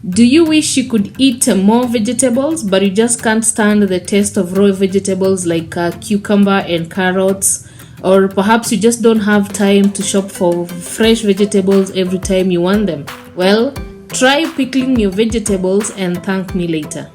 Do you wish you could eat more vegetables, but you just can't stand the taste of raw vegetables like cucumber and carrots? Or perhaps you just don't have time to shop for fresh vegetables every time you want them? Well, try pickling your vegetables and thank me later.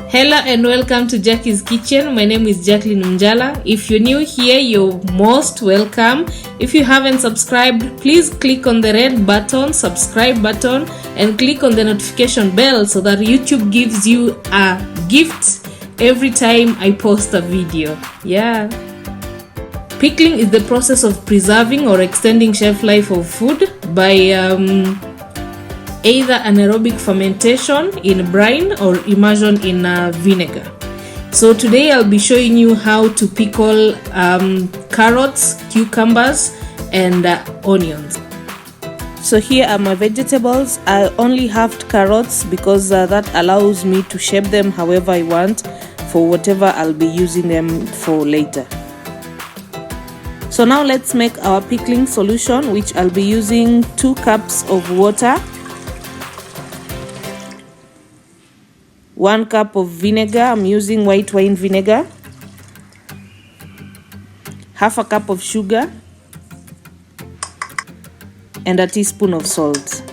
Hello and welcome to Jackie's Kitchen. My name is Jacqueline Mjala. If you're new here, you're most welcome. If you haven't subscribed, please click on the red button, subscribe button, and click on the notification bell so that YouTube gives you a gift every time I post a video. Yeah. Pickling is the process of preserving or extending shelf life of food by either anaerobic fermentation in brine or immersion in vinegar. So today I'll be showing you how to pickle carrots, cucumbers, and onions. So here are my vegetables. I only halved carrots because that allows me to shape them however I want for whatever I'll be using them for later. So now let's make our pickling solution, which I'll be using 2 cups of water, 1 cup of vinegar. I'm using white wine vinegar, half a cup of sugar, and a teaspoon of salt.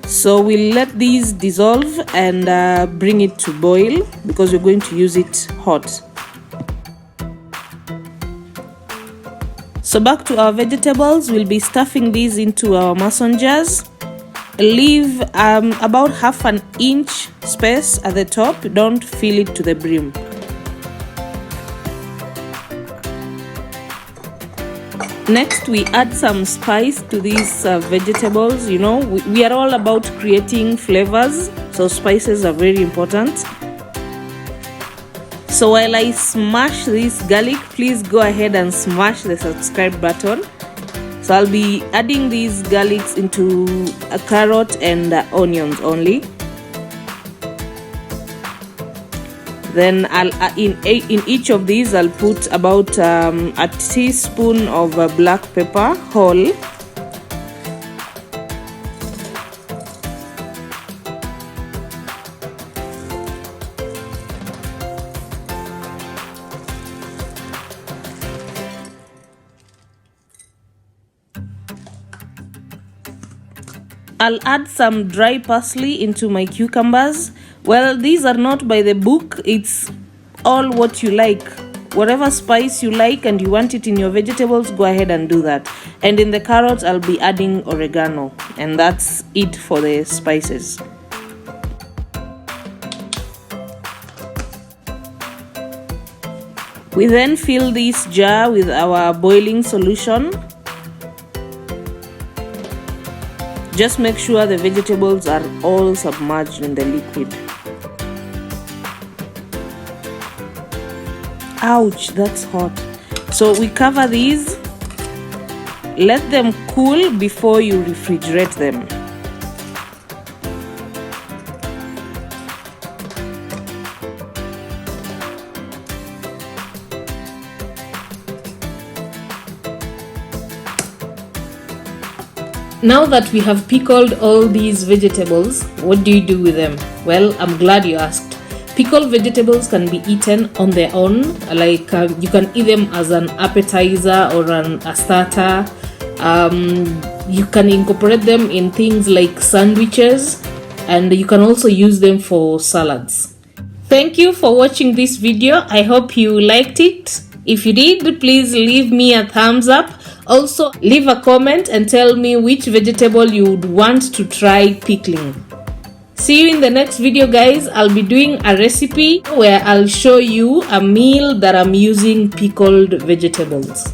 So we'll let these dissolve and bring it to boil because we're going to use it hot. So back to our vegetables, we'll be stuffing these into our mason jars. Leave about half an inch space at the top. Don't fill it to the brim. Next, we add some spice to these vegetables. You know, we are all about creating flavors, so spices are very important. So while I smash this garlic, please go ahead and smash the subscribe button. So I'll be adding these garlics into a carrot and onions only. Then in each of these I'll put about a teaspoon of black pepper whole. I'll add some dry parsley into my cucumbers. Well, these are not by the book. It's all what you like. Whatever spice you like and you want it in your vegetables, go ahead and do that. And in the carrots, I'll be adding oregano. And that's it for the spices. We then fill this jar with our boiling solution. Just make sure the vegetables are all submerged in the liquid. Ouch, that's hot. So we cover these, let them cool before you refrigerate them. Now that we have pickled all these vegetables, what do you do with them? Well, I'm glad you asked. Pickled vegetables can be eaten on their own, like you can eat them as an appetizer or a starter. You can incorporate them in things like sandwiches, and you can also use them for salads. Thank you for watching this video. I hope you liked it. If you did, please leave me a thumbs up. Also, leave a comment and tell me which vegetable you would want to try pickling. See you in the next video, guys. I'll be doing a recipe where I'll show you a meal that I'm using pickled vegetables.